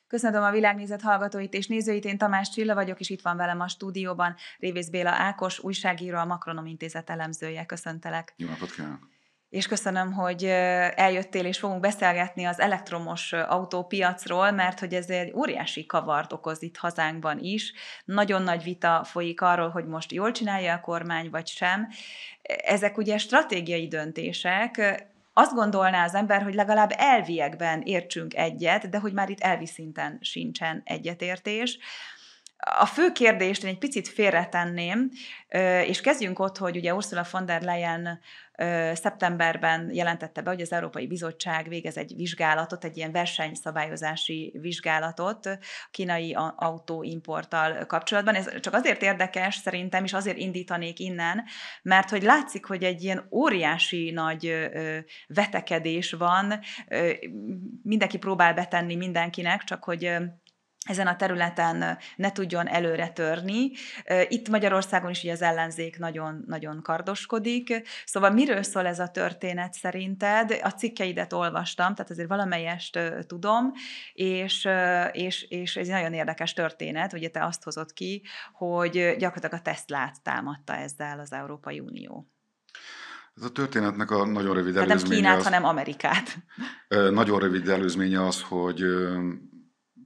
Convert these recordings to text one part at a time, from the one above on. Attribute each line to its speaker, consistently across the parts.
Speaker 1: Köszöntöm a Világnézet hallgatóit és nézőit, én Tamás Csilla vagyok, és itt van velem a stúdióban Révész Béla Ákos, újságíró, a Makronom Intézet elemzője. Köszöntelek.
Speaker 2: Jó napot kívánok!
Speaker 1: És köszönöm, hogy eljöttél, és fogunk beszélgetni az elektromos autópiacról, mert hogy ez egy óriási kavart okoz itt hazánkban is. Nagyon nagy vita folyik arról, hogy most jól csinálja a kormány, vagy sem. Ezek ugye stratégiai döntések. Azt gondolná az ember, hogy legalább elviekben értsünk egyet, de hogy már itt elvi szinten sincsen egyetértés. A fő kérdést én egy picit félretenném, és kezdjünk ott, hogy ugye Ursula von der Leyen szeptemberben jelentette be, hogy az Európai Bizottság végez egy vizsgálatot, egy ilyen versenyszabályozási vizsgálatot a kínai autóimporttal kapcsolatban. Ez csak azért érdekes szerintem, és azért indítanék innen, mert hogy látszik, hogy egy ilyen óriási nagy vetekedés van, mindenki próbál betenni mindenkinek, csak hogy ezen a területen ne tudjon előre törni. Itt Magyarországon is ugye az ellenzék nagyon, nagyon kardoskodik. Szóval miről szól ez a történet szerinted? A cikkeidet olvastam, tehát azért valamelyest tudom, és ez egy nagyon érdekes történet, ugye te azt hozod ki, hogy gyakorlatilag a Teslát támadta ezzel az Európai Unió.
Speaker 2: Ez a történetnek a nagyon rövid
Speaker 1: Tehát
Speaker 2: előzménye
Speaker 1: nem Kínát, hanem Amerikát.
Speaker 2: Nagyon rövid előzménye az, hogy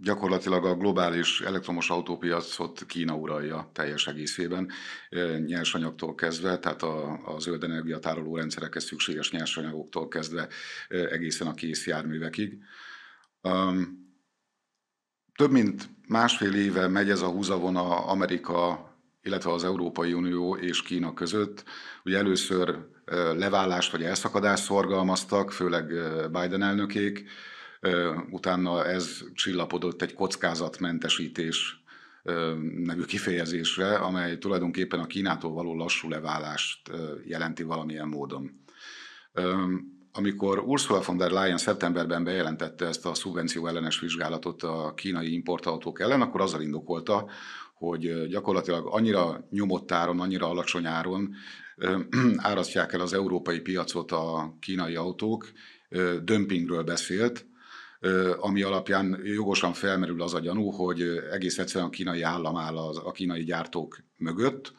Speaker 2: gyakorlatilag a globális elektromos autópiacot Kína uralja teljes egészében, nyersanyagtól kezdve, tehát a zöld energiatároló rendszerekhez szükséges nyersanyagoktól kezdve egészen a kész járművekig. Több mint másfél éve megy ez a húzavona Amerika, illetve az Európai Unió és Kína között. Ugye először leválást vagy elszakadást szorgalmaztak, főleg Biden elnökék, utána ez csillapodott egy kockázatmentesítés nevű kifejezésre, amely tulajdonképpen a Kínától való lassú leválást jelenti valamilyen módon. Amikor Ursula von der Leyen szeptemberben bejelentette ezt a szubvenció ellenes vizsgálatot a kínai importautók ellen, akkor azzal indokolta, hogy gyakorlatilag annyira nyomott áron, annyira alacsony áron árasztják el az európai piacot a kínai autók, dömpingről beszélt, ami alapján jogosan felmerül az a gyanú, hogy egész egyszerűen a kínai állam áll a kínai gyártók mögött,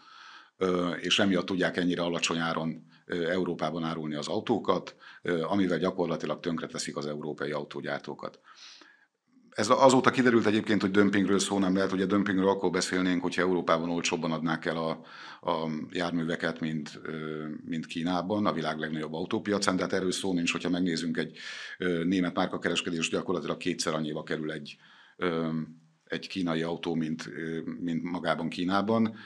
Speaker 2: és emiatt tudják ennyire alacsony áron Európában árulni az autókat, amivel gyakorlatilag tönkreteszik az európai autógyártókat. Ez azóta kiderült egyébként, hogy dömpingről szó nem lehet, ugye dömpingről akkor beszélnénk, hogyha Európában olcsóbban adnák el a járműveket, mint Kínában, a világ legnagyobb autópiacán, de hát erről szó nincs, hogyha megnézzünk egy német márkakereskedést, gyakorlatilag kétszer annyiba kerül egy kínai autó, mint magában Kínában,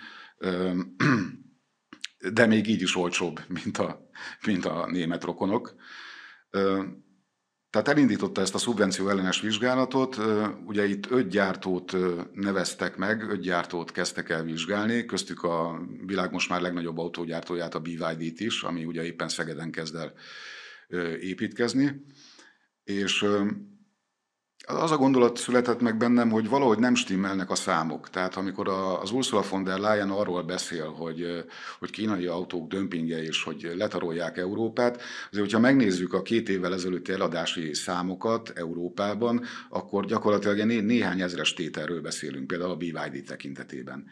Speaker 2: de még így is olcsóbb, mint a német rokonok. Tehát elindította ezt a szubvenció ellenes vizsgálatot, ugye itt 5 gyártót neveztek meg, 5 gyártót kezdtek el vizsgálni, köztük a világ most már legnagyobb autógyártóját, a BYD-t is, ami ugye éppen Szegeden kezd el építkezni, és az a gondolat született meg bennem, hogy valahogy nem stimmelnek a számok. Tehát amikor az Ursula von der Leyen arról beszél, hogy kínai autók dömpingje és hogy letarolják Európát, azért, hogyha megnézzük a 2 évvel ezelőtti eladási számokat Európában, akkor gyakorlatilag néhány ezres tételről beszélünk, például a BYD tekintetében.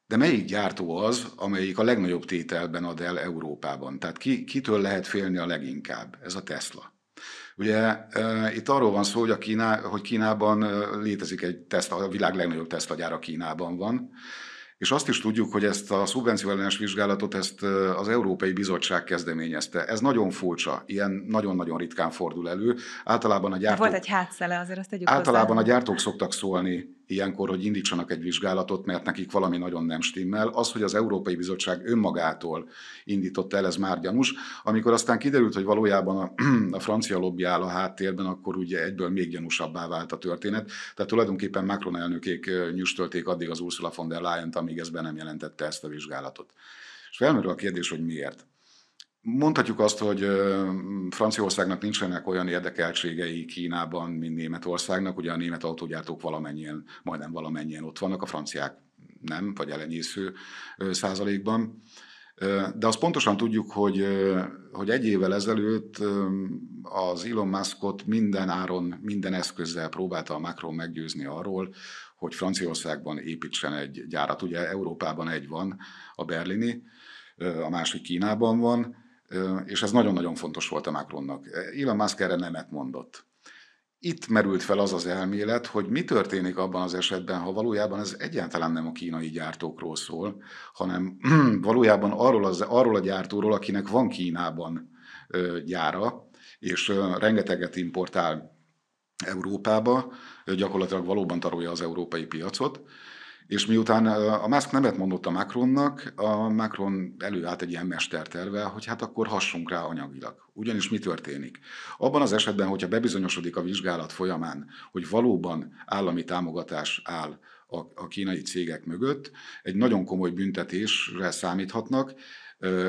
Speaker 2: De melyik gyártó az, amelyik a legnagyobb tételben ad el Európában? Tehát kitől lehet félni a leginkább? Ez a Tesla. Ugye itt arról van szó, hogy Kínában létezik egy Tesla, a világ legnagyobb Tesla gyára Kínában van, és azt is tudjuk, hogy ezt a szubvencióellenes vizsgálatot az Európai Bizottság kezdeményezte. Ez nagyon furcsa, ilyen nagyon-nagyon ritkán fordul elő. Általában a gyártók,
Speaker 1: volt egy hátszele, azért azt tegyük
Speaker 2: általában
Speaker 1: hozzá.
Speaker 2: a gyártók szoktak szólni ilyenkor, hogy indítsanak egy vizsgálatot, mert nekik valami nagyon nem stimmel. Az, hogy az Európai Bizottság önmagától indította el, ez már gyanús. Amikor aztán kiderült, hogy valójában a francia lobby áll a háttérben, akkor ugye egyből még gyanúsabbá vált a történet. Tehát tulajdonképpen Macron elnökék nyüstölték addig az Ursula von der Leyent, amíg ez be nem jelentette ezt a vizsgálatot. És felmerül a kérdés, hogy miért. Mondhatjuk azt, hogy Franciaországnak nincsenek olyan érdekeltségei Kínában, mint Németországnak. Ugye a német autógyártók majdnem valamennyien ott vannak, a franciák nem, vagy elenyésző százalékban. De azt pontosan tudjuk, hogy egy évvel ezelőtt az Elon Muskot minden áron, minden eszközzel próbálta a Macron meggyőzni arról, hogy Franciaországban építsen egy gyárat. Ugye Európában egy van, a berlini, a másik Kínában van, és ez nagyon-nagyon fontos volt a Macronnak. Elon Musk erre nemet mondott. Itt merült fel az az elmélet, hogy mi történik abban az esetben, ha valójában ez egyáltalán nem a kínai gyártókról szól, hanem valójában arról a gyártóról, akinek van Kínában gyára, és rengeteget importál Európába, gyakorlatilag valóban tarolja az európai piacot, és miután a Musk nemet mondott a Macronnak, a Macron előállt egy ilyen mestertervvel, hogy hát akkor hassunk rá anyagilag. Ugyanis mi történik? Abban az esetben, hogyha bebizonyosodik a vizsgálat folyamán, hogy valóban állami támogatás áll a kínai cégek mögött, egy nagyon komoly büntetésre számíthatnak,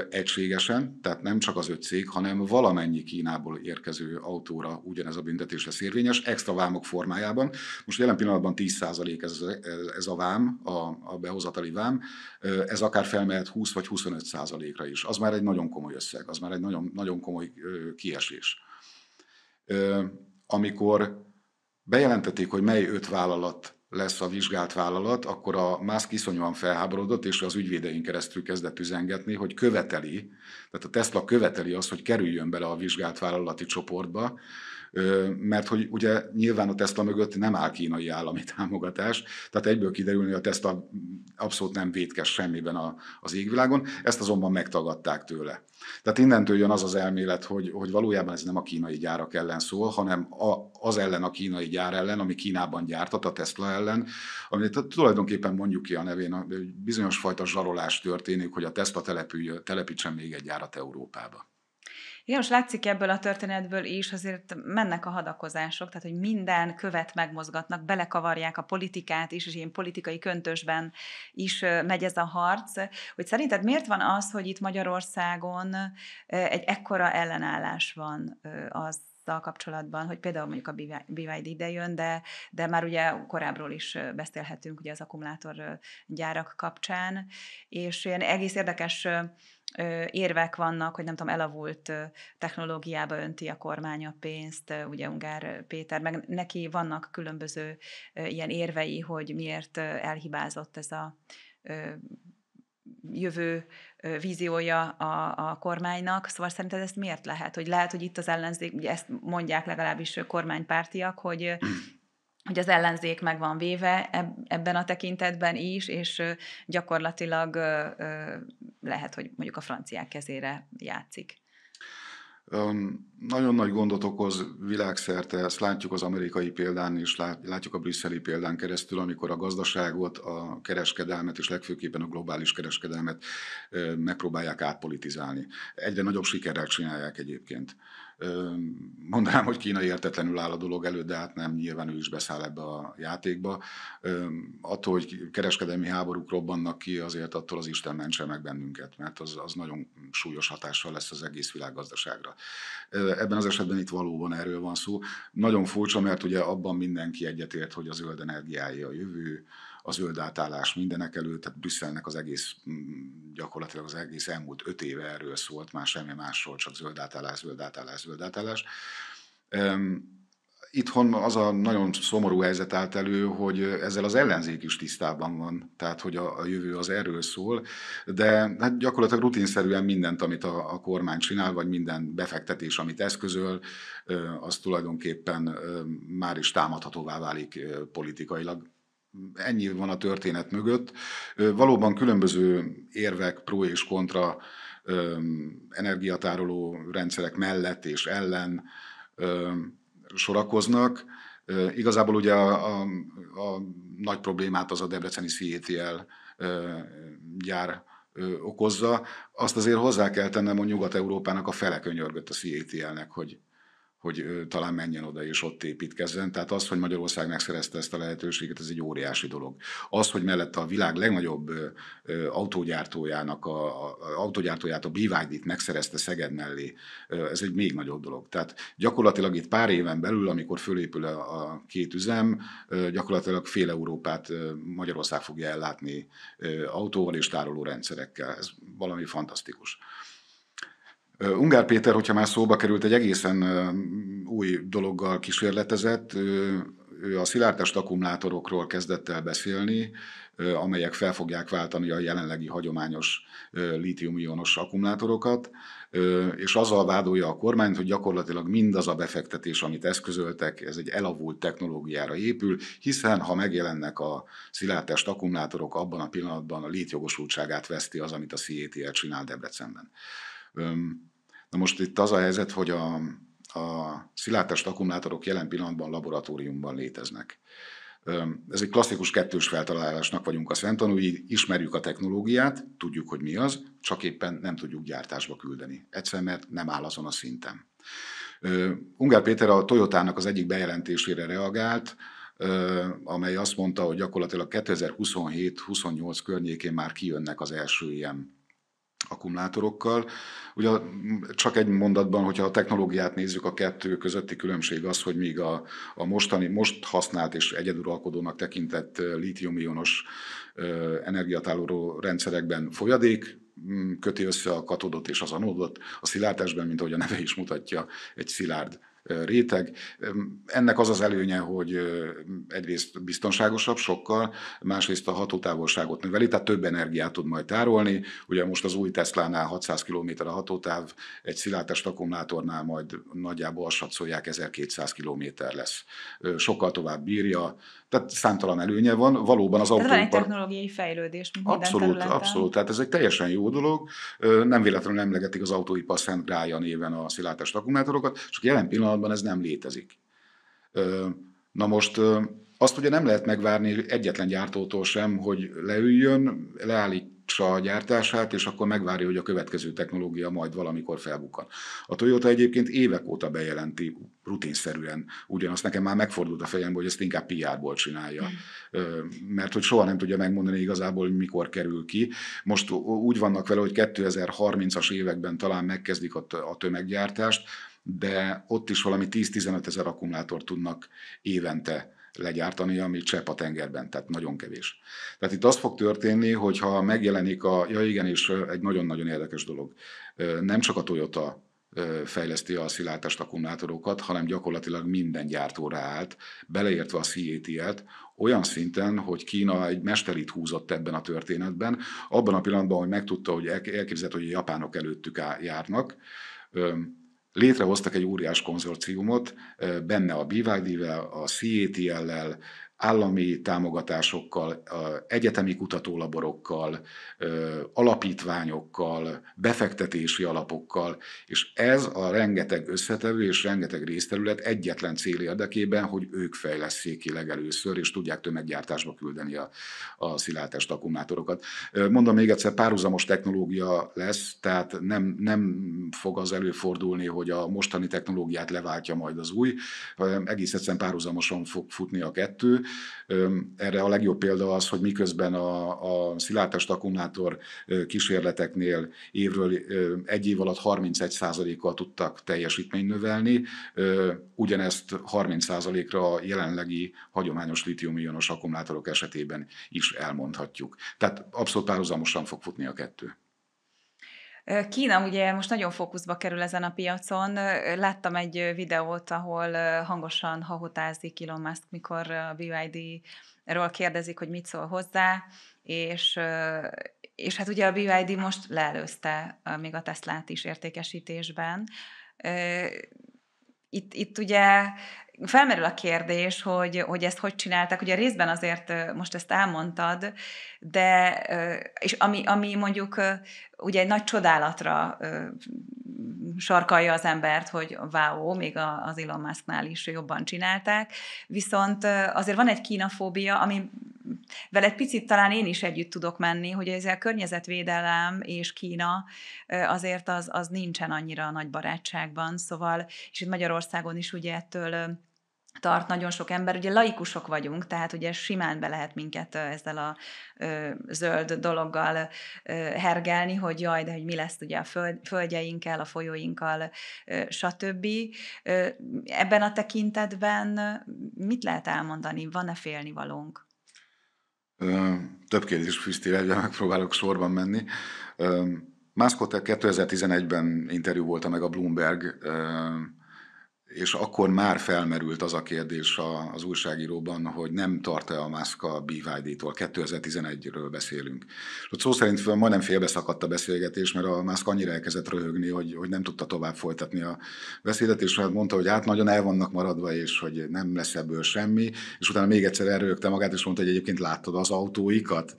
Speaker 2: egységesen, tehát nem csak az 5 cég, hanem valamennyi Kínából érkező autóra ugyanez a büntetés lesz érvényes, extra vámok formájában. Most jelen pillanatban 10% ez a vám, a behozatali vám, ez akár felmehet 20 vagy 25%-ra is. Az már egy nagyon komoly összeg, az már egy nagyon, nagyon komoly kiesés. Amikor bejelentették, hogy mely 5 vállalat lesz a vizsgált vállalat, akkor a Musk iszonyúan felháborodott, és az ügyvédein keresztül kezdett üzengetni, hogy követeli, tehát a Tesla követeli azt, hogy kerüljön bele a vizsgált vállalati csoportba, mert hogy ugye nyilván a Tesla mögött nem áll kínai állami támogatás, tehát egyből kiderül, hogy a Tesla abszolút nem vétkes semmiben az égvilágon, ezt azonban megtagadták tőle. Tehát innentől jön az az elmélet, hogy valójában ez nem a kínai gyárak ellen szól, hanem az ellen, a kínai gyár ellen, ami Kínában gyártat, a Tesla ellen, ami tulajdonképpen mondjuk ki a nevén, bizonyos fajta zsarolás történik, hogy a Tesla telepítsen még egy gyárat Európába.
Speaker 1: Igen, most látszik ebből a történetből is, azért mennek a hadakozások, tehát hogy minden követ megmozgatnak, belekavarják a politikát is, és ilyen politikai köntösben is megy ez a harc. Hogy szerinted miért van az, hogy itt Magyarországon egy ekkora ellenállás van azzal kapcsolatban, hogy például mondjuk a BYD ide jön, de már ugye korábbról is beszélhetünk ugye az akkumulátorgyárak kapcsán, és ilyen egész érdekes érvek vannak, hogy nem tudom, elavult technológiába önti a kormány a pénzt, ugye Ungár Péter, meg neki vannak különböző ilyen érvei, hogy miért elhibázott ez a jövő víziója a kormánynak. Szóval szerinted ezt miért lehet? Hogy lehet, hogy itt az ellenzék, ugye ezt mondják legalábbis kormánypártiak, hogy az ellenzék meg van véve ebben a tekintetben is, és gyakorlatilag lehet, hogy mondjuk a franciák kezére játszik.
Speaker 2: Nagyon nagy gondot okoz világszerte, ezt látjuk az amerikai példán is, látjuk a brüsszeli példán keresztül, amikor a gazdaságot, a kereskedelmet és legfőképpen a globális kereskedelmet megpróbálják átpolitizálni. Egyre nagyobb sikerrel csinálják egyébként. Mondanám, hogy Kína értetlenül áll a dolog előtt, de hát nem, nyilván ő is beszáll ebbe a játékba. Attól, hogy kereskedelmi háborúk robbannak ki, azért attól az Isten mentse meg bennünket, mert az nagyon súlyos hatással lesz az egész világgazdaságra. Ebben az esetben itt valóban erről van szó. Nagyon furcsa, mert ugye abban mindenki egyetért, hogy a zöld energiáé a jövő, a zöld átállás mindenek előtt, tehát Brüsszelnek az egész, gyakorlatilag az egész elmúlt 5 éve erről szólt, már semmi másról, csak zöld átállás, zöld átállás, zöld átállás. Itthon az a nagyon szomorú helyzet állt elő, hogy ezzel az ellenzék is tisztában van, tehát hogy a jövő az erről szól, de hát gyakorlatilag rutinszerűen mindent, amit a kormány csinál, vagy minden befektetés, amit eszközöl, az tulajdonképpen már is támadhatóvá válik politikailag. Ennyi van a történet mögött. Valóban különböző érvek, pro és kontra energiatároló rendszerek mellett és ellen sorakoznak. Igazából ugye a nagy problémát az a debreceni CATL gyár okozza. Azt azért hozzá kell tennem, hogy Nyugat-Európának a fele könyörgött a CATL-nek, hogy hogy talán menjen oda és ott építkezzen. Tehát az, hogy Magyarország megszerezte ezt a lehetőséget, ez egy óriási dolog. Az, hogy mellette a világ legnagyobb autógyártóját, a BYD-t megszerezte Szeged mellé, ez egy még nagyobb dolog. Tehát gyakorlatilag itt pár éven belül, amikor fölépül a két üzem, gyakorlatilag fél Európát Magyarország fogja ellátni autóval és tároló rendszerekkel. Ez valami fantasztikus. Ungár Péter, hogyha már szóba került, egy egészen új dologgal kísérletezett. Ő a szilárdtest akkumulátorokról kezdett el beszélni, amelyek fel fogják váltani a jelenlegi hagyományos lítium-ionos akkumulátorokat, és azzal vádolja a kormányt, hogy gyakorlatilag mindaz a befektetés, amit eszközöltek, ez egy elavult technológiára épül, hiszen ha megjelennek a szilárdtest akkumulátorok, abban a pillanatban a létjogosultságát veszti az, amit a CATL csinál Debrecenben. Na most itt az a helyzet, hogy a szilárdtest akkumulátorok jelen pillanatban laboratóriumban léteznek. Ez egy klasszikus kettős feltalálásnak vagyunk a szemtanúi, ismerjük a technológiát, tudjuk, hogy mi az, csak éppen nem tudjuk gyártásba küldeni. Egyszerűen, mert nem áll azon a szinten. Ungár Péter a Toyotának az egyik bejelentésére reagált, amely azt mondta, hogy gyakorlatilag 2027-28 környékén már kijönnek az első ilyen akkumulátorokkal. Ugye csak egy mondatban, hogyha a technológiát nézzük, a kettő közötti különbség az, hogy míg a most használt és egyeduralkodónak tekintett lítium-ionos energiatároló rendszerekben folyadék köti össze a katodot és az anódot, a szilárdtestben, mint ahogy a neve is mutatja, egy szilárd réteg. Ennek az az előnye, hogy egyrészt biztonságosabb sokkal, másrészt a hatótávolságot növeli, tehát több energiát tud majd tárolni. Ugye most az új Teslánál 600 km a hatótáv, egy szilárdtest akkumulátornál majd nagyjából azt satszolják 1200 km lesz. Sokkal tovább bírja, tehát számtalan előnye van. Valóban az autóipar...
Speaker 1: Ez van egy technológiai fejlődés, mint minden területen.
Speaker 2: Abszolút, tehát ez egy teljesen jó dolog. Nem véletlenül emlegetik az autóipar Szent Grája néven a szilárdtest akkumulátorokat, csak jelen pillanatban ez nem létezik. Na most azt ugye nem lehet megvárni egyetlen gyártótól sem, hogy leüljön, leállítsa a gyártását, és akkor megvárja, hogy a következő technológia majd valamikor felbukkan. A Toyota egyébként évek óta bejelenti rutinszerűen, ugyanazt nekem már megfordult a fejembe, hogy ezt inkább PR-ból csinálja, mert hogy soha nem tudja megmondani igazából, hogy mikor kerül ki. Most úgy vannak vele, hogy 2030-as években talán megkezdik a tömeggyártást, de ott is valami 10-15 ezer akkumulátort tudnak évente legyártani, ami csepp a tengerben, tehát nagyon kevés. Tehát itt az fog történni, hogyha megjelenik ja igen, és egy nagyon-nagyon érdekes dolog. Nem csak a Toyota fejleszti a szilárdtest akkumulátorokat, hanem gyakorlatilag minden gyártó ráállt, beleértve a CATL-t, olyan szinten, hogy Kína egy mesterit húzott ebben a történetben, abban a pillanatban, hogy megtudta, hogy elképzelt, hogy a japánok előttük járnak, létrehoztak egy óriás konzorciumot, benne a BYD-vel, a CATL-lel, állami támogatásokkal, egyetemi kutatólaborokkal, alapítványokkal, befektetési alapokkal, és ez a rengeteg összetevő és rengeteg részterület egyetlen cél érdekében, hogy ők fejlesszék ki legelőször, és tudják tömeggyártásba küldeni a szilárdtest akkumulátorokat. Mondom még egyszer, párhuzamos technológia lesz, tehát nem fog az előfordulni, hogy a mostani technológiát leváltja majd az új, hanem egész egyszerűen párhuzamosan fog futni a kettő. Erre a legjobb példa az, hogy miközben a szilárdtest akkumulátor kísérleteknél évről egy év alatt 31%-kal tudtak teljesítményt növelni, ugyanezt 30%-ra a jelenlegi hagyományos lítium-ionos akkumulátorok esetében is elmondhatjuk. Tehát abszolút párhuzamosan fog futni a kettő.
Speaker 1: Kína ugye most nagyon fókuszba kerül ezen a piacon. Láttam egy videót, ahol hangosan hahotázik Elon Musk, mikor a BYD-ről kérdezik, hogy mit szól hozzá, és hát ugye a BYD most leelőzte még a Teslát is értékesítésben. Itt ugye felmerül a kérdés, hogy ezt hogy csinálták. Ugye részben azért most ezt elmondtad, de és ami mondjuk ugye egy nagy csodálatra sarkalja az embert, hogy wow, még az Elon Musknál is jobban csinálták, viszont azért van egy kínafóbia, ami Veled picit talán én is együtt tudok menni, hogy ez a környezetvédelem és Kína azért az nincsen annyira nagy barátságban, szóval, és itt Magyarországon is ugye ettől tart nagyon sok ember. Ugye laikusok vagyunk, tehát ugye simán be lehet minket ezzel a zöld dologgal hergelni, hogy jaj, de hogy mi lesz ugye a földjeinkkel, a folyóinkkal, stb. Ebben a tekintetben mit lehet elmondani? Van-e félnivalónk?
Speaker 2: Több kérdés fűztél egyben, megpróbálok sorban menni. Muskot 2011-ben interjúvolta meg a Bloomberg, és akkor már felmerült az a kérdés az újságíróban, hogy nem tart-e a Musk a BYD-tól, 2011-ről beszélünk. És ott szó szerint majdnem félbeszakadt a beszélgetés, mert a Musk annyira elkezdett röhögni, hogy nem tudta tovább folytatni a beszédet, és mondta, hogy hát nagyon el vannak maradva, és hogy nem lesz ebből semmi, és utána még egyszer elröhögte magát, és mondta, hogy egyébként láttad az autóikat.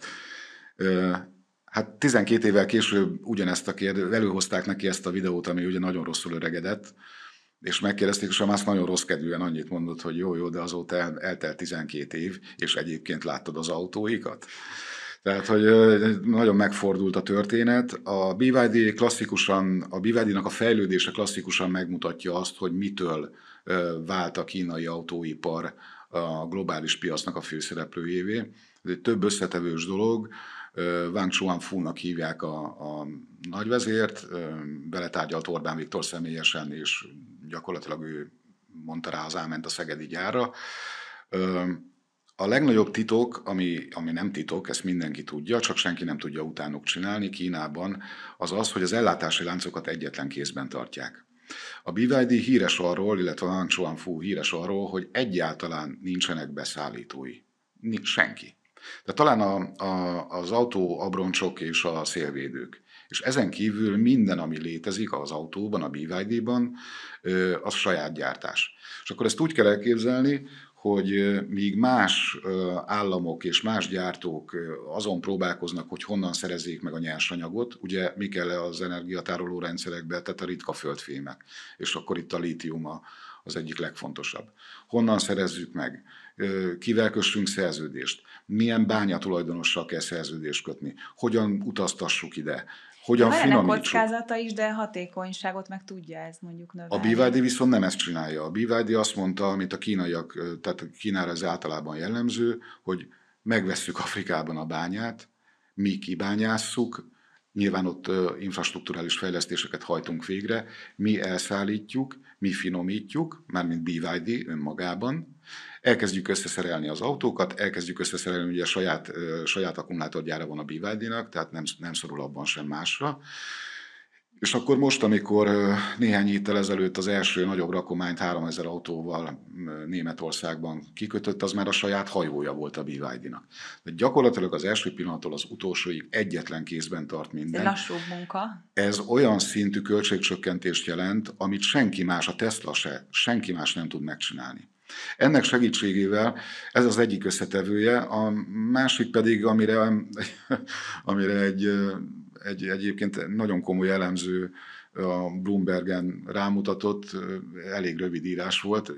Speaker 2: Hát 12 évvel később ugyanezt a kérdést, előhozták neki ezt a videót, ami ugye nagyon rosszul öregedett, és megkérdezték, és a Musk nagyon rossz kedvűen annyit mondott, hogy jó, de azóta eltelt 12 év, és egyébként láttad az autóikat. Tehát, hogy nagyon megfordult a történet. A BYD-nak a fejlődése klasszikusan megmutatja azt, hogy mitől vált a kínai autóipar a globális piacnak a főszereplőjévé. Ez egy több összetevős dolog. Wang Chuanfu-nak hívják a nagyvezért, beletárgyalt Orbán Viktor személyesen, és gyakorlatilag ő mondta rá az áment a szegedi gyárra. A legnagyobb titok, ami nem titok, ezt mindenki tudja, csak senki nem tudja utánuk csinálni Kínában, az az, hogy az ellátási láncokat egyetlen kézben tartják. A BYD híres arról, illetve Wang Chuanfu híres arról, hogy egyáltalán nincsenek beszállítói. Senki. De talán az autó abroncsok és a szélvédők. És ezen kívül minden, ami létezik az autóban, a BYD-ban, az saját gyártás. És akkor ezt úgy kell elképzelni, hogy míg más államok és más gyártók azon próbálkoznak, hogy honnan szerezzék meg a nyersanyagot, ugye mi kell az energiatároló rendszerekbe, tehát a ritka földfémek, és akkor itt a lítium az egyik legfontosabb. Honnan szerezzük meg? Kivel kössünk szerződést? Milyen bányatulajdonossal kell szerződést kötni? Hogyan utaztassuk ide? Hogyan finomítsuk?
Speaker 1: Van kockázata is, de hatékonyságot meg tudja ez mondjuk növelni.
Speaker 2: A BYD viszont nem ezt csinálja. A BYD azt mondta, amit a kínaiak, tehát Kínára ez általában jellemző, hogy megvesszük Afrikában a bányát, mi kibányásszuk, nyilván ott infrastrukturális fejlesztéseket hajtunk végre, mi elszállítjuk, mi finomítjuk, mármint BYD önmagában, elkezdjük összeszerelni az autókat, elkezdjük összeszerelni, ugye saját akkumulátorgyára van a BYD-nak, tehát nem szorul abban sem másra. És akkor most, amikor néhány héttel ezelőtt az első nagyobb rakományt 3000 autóval Németországban kikötött, az már a saját hajója volt a BYD-nak. De gyakorlatilag az első pillanattól az utolsóig egyetlen kézben tart minden.
Speaker 1: Ez lassúbb munka.
Speaker 2: Ez olyan szintű költségcsökkentést jelent, amit senki más, a Tesla senki más nem tud megcsinálni. Ennek segítségével ez az egyik összetevője, a másik pedig, amire egyébként nagyon komoly elemző a Bloombergen rámutatott, elég rövid írás volt,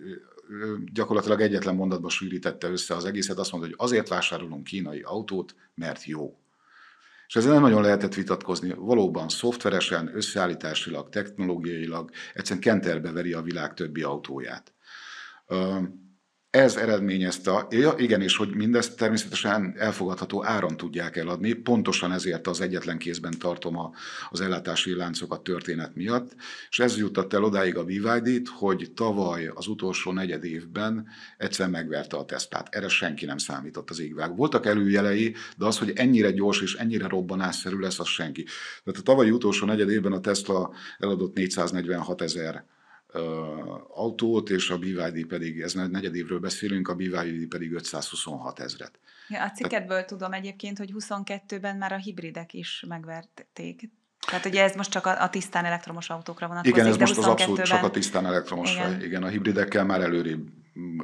Speaker 2: gyakorlatilag egyetlen mondatba sűrítette össze az egészet, azt mondta, hogy azért vásárolunk kínai autót, mert jó. És ezzel nem nagyon lehetett vitatkozni. Valóban szoftveresen, összeállításilag, technológiailag egyszerűen kenterbe veri a világ többi autóját. Ez eredményezte, igen, és hogy mindezt természetesen elfogadható áron tudják eladni, pontosan ezért az egyetlen kézben tartom az ellátási láncokat történet miatt, és ez jutott el odáig a BYD-t, hogy tavaly az utolsó negyed évben egyszer megverte a Teslát. Erre senki nem számított az égvilág. Voltak előjelei, de az, hogy ennyire gyors és ennyire robbanásszerű lesz, az senki. Tehát a tavalyi utolsó negyed évben a Tesla eladott 446 000 autót, és a BYD pedig, ez negyed évről beszélünk, a BYD pedig 526 000.
Speaker 1: Ja, a cikketből tudom egyébként, hogy 22-ben már a hibridek is megverték. Tehát ugye ez most csak a tisztán elektromos autókra vonatkozik.
Speaker 2: Igen, ez most az abszolút csak a tisztán elektromosra. Igen, a hibridekkel már előrébb,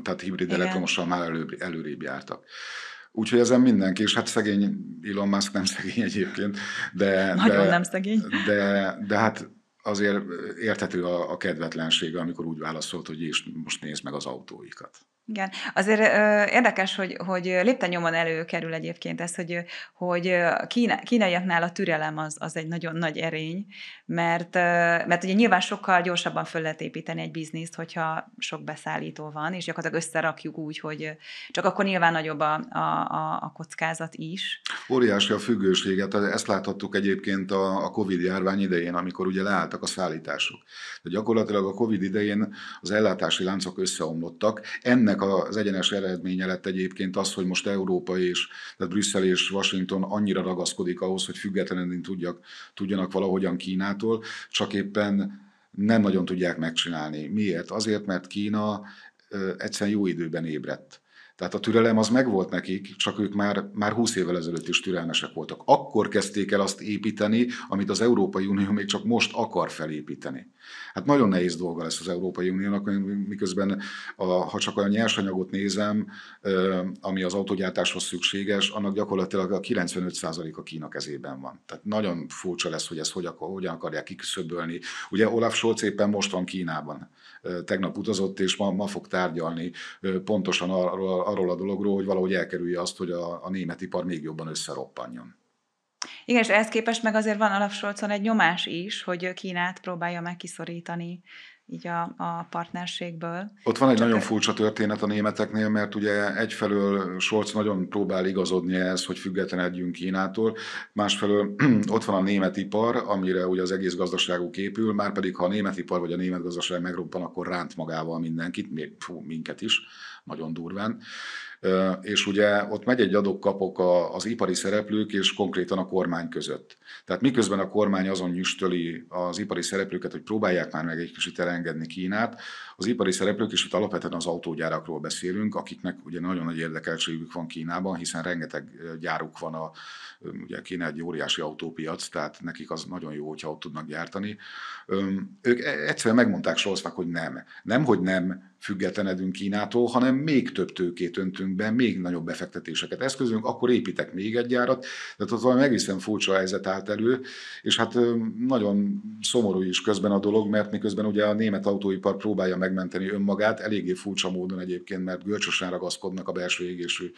Speaker 2: tehát hibrid elektromossal már előrébb jártak. Úgyhogy ezen mindenki, és hát szegény Elon Musk nem szegény egyébként,
Speaker 1: nagyon nem szegény.
Speaker 2: De hát azért érthető a kedvetlensége, amikor úgy válaszolt, hogy és most nézd meg az autóikat.
Speaker 1: Igen. Azért érdekes, hogy lépten nyomon előkerül egyébként ez, hogy a kínaiaknál a türelem az egy nagyon nagy erény, mert ugye nyilván sokkal gyorsabban föl lehet építeni egy bizniszt, hogyha sok beszállító van, és gyakorlatilag összerakjuk úgy, hogy csak akkor nyilván nagyobb a kockázat is.
Speaker 2: Óriási a függőséget, ezt láthattuk egyébként a Covid járvány idején, amikor ugye leálltak a szállítások. De gyakorlatilag a Covid idején az ellátási láncok összeomlottak. Ennek az egyenes eredménye lett egyébként az, hogy most Európa tehát Brüsszel és Washington annyira ragaszkodik ahhoz, hogy függetlenül tudjanak valahogyan Kínától, csak éppen nem nagyon tudják megcsinálni. Miért? Azért, mert Kína egyszerűen jó időben ébredt. Tehát a türelem az megvolt nekik, csak ők már 20 évvel ezelőtt is türelmesek voltak. Akkor kezdték el azt építeni, amit az Európai Unió még csak most akar felépíteni. Hát nagyon nehéz dolga lesz az Európai Uniónak, miközben ha csak a nyersanyagot nézem, ami az autógyártáshoz szükséges, annak gyakorlatilag a 95%-a Kína kezében van. Tehát nagyon furcsa lesz, hogy ezt hogyan akarják kiküszöbölni. Ugye Olaf Scholz éppen most van Kínában. Tegnap utazott, és ma fog tárgyalni pontosan arról a dologról, hogy valahogy elkerülje azt, hogy a német ipar még jobban összeroppanjon.
Speaker 1: Igen, és ehhez képest meg azért van Olaf Scholzon egy nyomás is, hogy Kínát próbálja meg kiszorítani így a partnerségből.
Speaker 2: Ott van egy nagyon furcsa történet a németeknél, mert ugye egyfelől Scholz nagyon próbál igazodni ehhez, hogy függetlenedjünk Kínától, másfelől ott van a német ipar, amire ugye az egész gazdaságuk épül, márpedig ha a német ipar vagy a német gazdaság megroppan, akkor ránt magával mindenkit, minket is, nagyon durván. És ugye ott megy egy adok-kapok az ipari szereplők és konkrétan a kormány között. Tehát miközben a kormány azon nyüstöli az ipari szereplőket, hogy próbálják már meg egy kicsit elengedni Kínát, az ipari szereplők, és itt alapvetően az autógyárakról beszélünk, akiknek ugye nagyon nagy érdekeltségük van Kínában, hiszen rengeteg gyáruk van, ugye Kína egy óriási autópiac, tehát nekik az nagyon jó, hogyha ott tudnak gyártani. Ők egyszerűen megmondták Scholznak, hogy nem. Nem, hogy nem függetlenedünk Kínától, hanem még több tőkét öntünk be, még nagyobb befektetéseket eszközünk, akkor építek még egy gyárat. Tehát ott valami egészen furcsa helyzet állt elő, és hát nagyon szomorú is közben a dolog, mert miközben ugye a német autóipar próbálja megmenteni önmagát, eléggé furcsa módon egyébként, mert görcsösen ragaszkodnak a belső égésű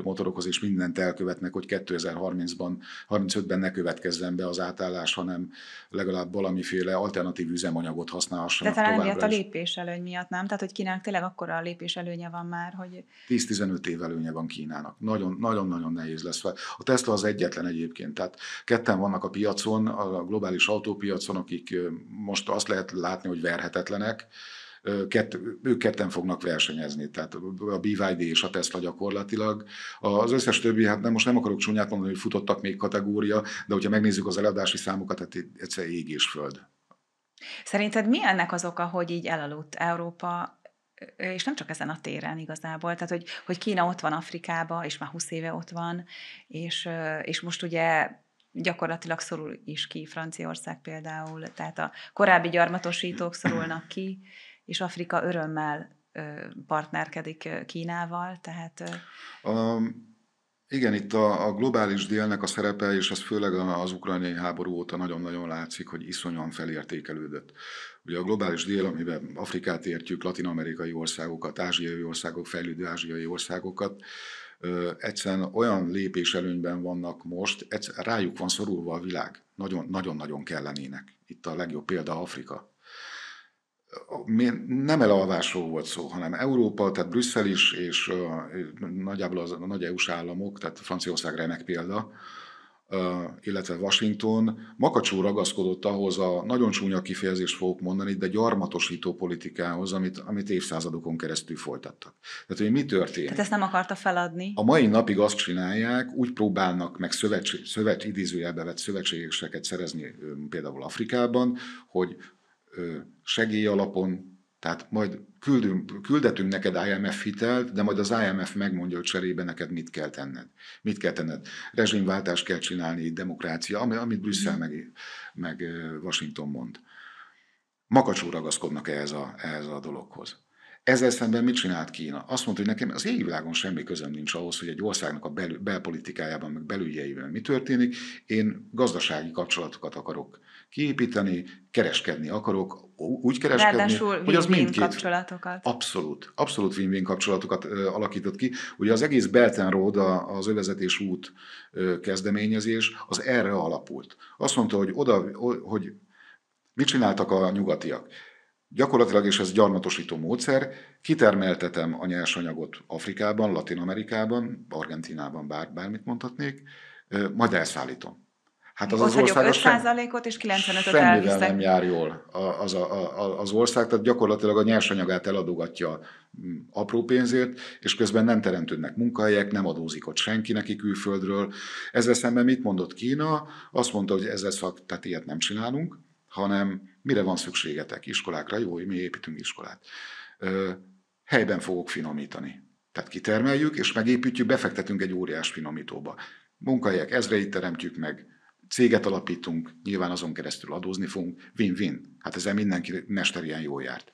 Speaker 2: motorokhoz, és mindent elkövetnek, hogy 2030-ban, 35-ben ne következzen be az átállás, hanem legalább valamiféle alternatív üzemanyagot használhassanak
Speaker 1: továbbra is. De talán
Speaker 2: miatt
Speaker 1: a lépéselőny miatt, nem? Tehát, hogy Kínának tényleg akkora a lépéselőnye van már, hogy...
Speaker 2: 10-15 év előnye van Kínának. Nagyon-nagyon nehéz lesz. A Tesla az egyetlen egyébként. Tehát ketten vannak a piacon, a globális autópiacon, akik most azt lehet látni, hogy verhetetlenek. Ők ketten fognak versenyezni, tehát a BYD és a Tesla gyakorlatilag. Az összes többi, hát most nem akarok csúnyát mondani, hogy futottak még kategória, de hogyha megnézzük az eladási számokat, hát egyszer ég és föld.
Speaker 1: Szerinted mi ennek az oka, hogy így elaludt Európa, és nem csak ezen a téren igazából, tehát hogy Kína ott van Afrikában, és már 20 éve ott van, és most ugye gyakorlatilag szorul is ki Franciaország például, tehát a korábbi gyarmatosítók szorulnak ki, és Afrika örömmel partnerkedik Kínával, tehát...
Speaker 2: Igen, itt a globális délnek a szerepe, és ez főleg az ukrajnai háború óta nagyon-nagyon látszik, hogy iszonyan felértékelődött. Ugye a globális dél, amiben Afrikát értjük, latin-amerikai országokat, ázsiai országok, fejlődő ázsiai országokat, egyszerűen olyan lépéselőnyben vannak most, rájuk van szorulva a világ. Nagyon-nagyon kellenének. Itt a legjobb példa Afrika. Nem elalvásról volt szó, hanem Európa, tehát Brüsszel is, és nagyjából a nagy EU-s államok, tehát Franciaország remek példa, illetve Washington makacsul ragaszkodott ahhoz a nagyon csúnya kifejezést fogok mondani, de gyarmatosító politikához, amit évszázadokon keresztül folytattak. Tehát, hogy mi történt?
Speaker 1: Tehát ezt nem akarta feladni.
Speaker 2: A mai napig azt csinálják, úgy próbálnak meg idézőjelbe vett szövetségeseket szerezni például Afrikában, hogy segély alapon, tehát majd küldetünk neked IMF hitelt, de majd az IMF megmondja, hogy cserébe neked mit kell tenned. Mit kell tenned? Rezsimváltást kell csinálni, demokrácia, amit Brüsszel meg Washington mond. Makacsul ragaszkodnak ehhez a dologhoz. Ezzel szemben mit csinált Kína? Azt mondta, hogy nekem az égvilágon semmi közöm nincs ahhoz, hogy egy országnak a belpolitikájában, meg belügyeiben mi történik. Én gazdasági kapcsolatokat akarok kiépíteni, kereskedni akarok, úgy kereskedni,
Speaker 1: Ráadásul
Speaker 2: hogy az
Speaker 1: win-win
Speaker 2: mindkét
Speaker 1: kapcsolatokat.
Speaker 2: abszolút win-win kapcsolatokat alakított ki. Ugye az egész Belt and Road, az övezetés út kezdeményezés, az erre alapult. Azt mondta, hogy mit csináltak a nyugatiak? Gyakorlatilag, és ez gyarmatosító módszer, kitermeltetem a nyersanyagot Afrikában, Latin-Amerikában, Argentínában, bármit mondhatnék, majd elszállítom. Hát az
Speaker 1: Ott
Speaker 2: az
Speaker 1: hagyok
Speaker 2: ország
Speaker 1: 5%-ot, és 95-öt
Speaker 2: semmivel
Speaker 1: elviszek.
Speaker 2: nem jár jól az ország, tehát gyakorlatilag a nyersanyagát eladogatja apró pénzért, és közben nem teremtődnek munkahelyek, nem adózik ott senki neki külföldről. Ezzel szemben mit mondott Kína? Azt mondta, hogy tehát ilyet nem csinálunk, hanem mire van szükségetek? Iskolákra? Jó, mi építünk iskolát. Helyben fogok finomítani. Tehát kitermeljük, és megépítjük, befektetünk egy óriás finomítóba. Munkahelyek ezreit teremtjük meg, céget alapítunk, nyilván azon keresztül adózni fogunk, win-win. Hát ezzel mindenki mesterien jól járt.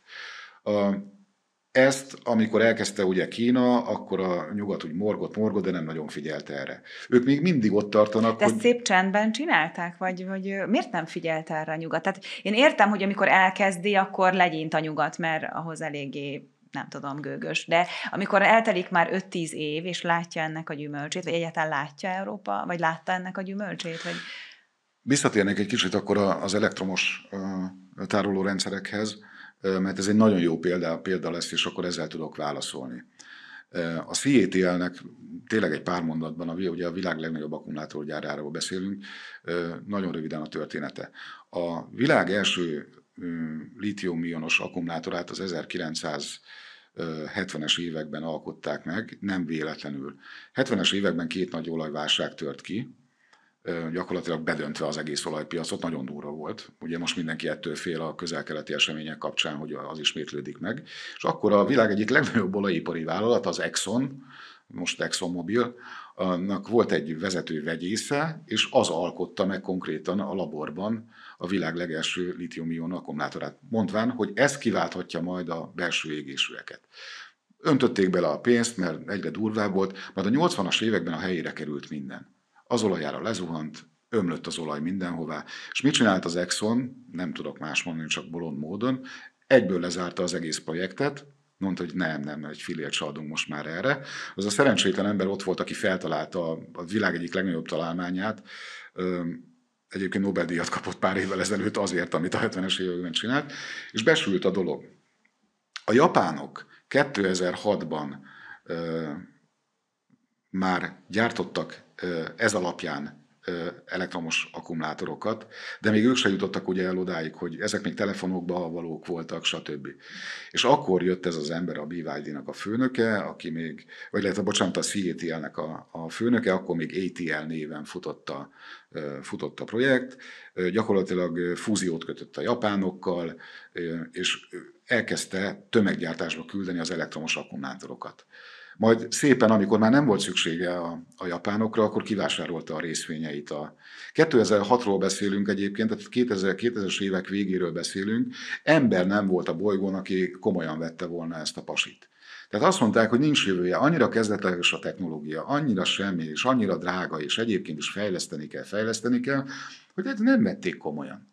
Speaker 2: Ezt, amikor elkezdte ugye Kína, akkor a nyugat úgy morgott, de nem nagyon figyelt erre. Ők még mindig ott tartanak,
Speaker 1: de ezt szép csendben csinálták? Vagy miért nem figyelt erre a nyugat? Tehát én értem, hogy amikor elkezdi, akkor legyint a nyugat, mert ahhoz eléggé, nem tudom, gőgös. De amikor eltelik már 5-10 év, és látja ennek a gyümölcsét, vagy egyáltalán látja Európa, vagy látta ennek a gyümölcsét? Vagy...
Speaker 2: Visszatérnék egy kicsit akkor az elektromos tárolórendszerekhez, mert ez egy nagyon jó példa lesz, és akkor ezzel tudok válaszolni. A CATL-nek tényleg egy pár mondatban, ugye a világ legnagyobb akkumulátorgyáráról beszélünk, nagyon röviden a története. A világ első lítium-ionos akkumulátorát az 1970-es években alkották meg, nem véletlenül. 70-es években 2 nagy olajválság tört ki, gyakorlatilag bedöntve az egész olajpiacot, nagyon durva volt. Ugye most mindenki ettől fél a közel-keleti események kapcsán, hogy az ismétlődik meg. És akkor a világ egyik legnagyobb olajipari vállalat, az Exxon, most ExxonMobil, annak volt egy vezető vegyésze, és az alkotta meg konkrétan a laborban a világ legelső lítium-ion akkumulátorát, mondván, hogy ez kiválthatja majd a belső égésűeket. Öntötték bele a pénzt, mert egyre durvább volt, majd a 80-as években a helyére került minden. Az olajára lezuhant, ömlött az olaj mindenhová, és mit csinált az Exxon, nem tudok más mondani, csak bolond módon, egyből lezárta az egész projektet, mondta, hogy nem, egy fillért se adunk most már erre. Az a szerencsétlen ember ott volt, aki feltalálta a világ egyik legnagyobb találmányát, egyébként Nobel-díjat kapott pár évvel ezelőtt azért, amit a 70-es években csinált, és besült a dolog. A japánok 2006-ban már gyártottak ez alapján elektromos akkumulátorokat, de még ők se jutottak ugye el odáig, hogy ezek még telefonokba valók voltak, stb. És akkor jött ez az ember, a BYD-nak a főnöke, aki még, vagy lehet, bocsánat, a CATL-nek a főnöke, akkor még ATL néven futott a projekt, gyakorlatilag fúziót kötött a japánokkal, és elkezdte tömeggyártásba küldeni az elektromos akkumulátorokat. Majd szépen, amikor már nem volt szüksége a japánokra, akkor kivásárolta a részvényeit. 2006-ról beszélünk egyébként, tehát 2000-es évek végéről beszélünk, ember nem volt a bolygón, aki komolyan vette volna ezt a pasit. Tehát azt mondták, hogy nincs jövője, annyira kezdetleges a technológia, annyira semmi, és annyira drága, és egyébként is fejleszteni kell, hogy nem vették komolyan.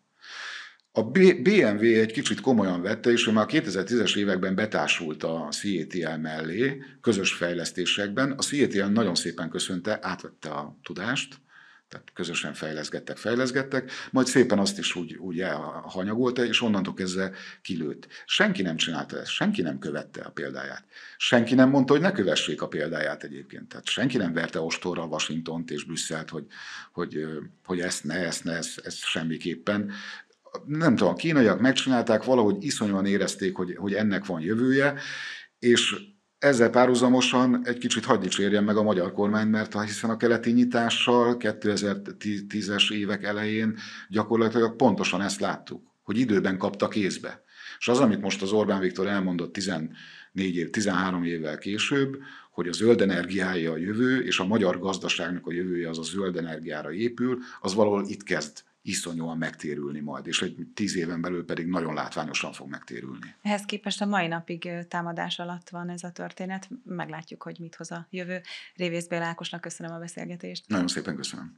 Speaker 2: A BMW egy kicsit komolyan vette, és ő már a 2010-es években betársult a CATL mellé, közös fejlesztésekben. A CATL nagyon szépen köszönte, átvette a tudást, tehát közösen fejleszgettek, majd szépen azt is úgy elhanyagolta, és onnantól kezdve kilőtt. Senki nem csinálta ezt, senki nem követte a példáját. Senki nem mondta, hogy ne kövessék a példáját egyébként. Tehát senki nem verte ostorra Washingtont és Brüsszelt, hogy ezt semmiképpen. Nem tudom, a kínaiak megcsinálták, valahogy iszonyúan érezték, hogy ennek van jövője, és ezzel párhuzamosan egy kicsit hadd dicsérjem meg a magyar kormány, mert hiszen a keleti nyitással 2010-es évek elején gyakorlatilag pontosan ezt láttuk, hogy időben kapta kézbe. És az, amit most az Orbán Viktor elmondott 13 évvel később, hogy a zöld energiája a jövő, és a magyar gazdaságnak a jövője az a zöld energiára épül, az valahol itt kezd iszonyúan megtérülni majd, és egy 10 éven belül pedig nagyon látványosan fog megtérülni.
Speaker 1: Ehhez képest a mai napig támadás alatt van ez a történet. Meglátjuk, hogy mit hoz a jövő. Révész Béla Ákosnak köszönöm a beszélgetést.
Speaker 2: Nagyon szépen köszönöm.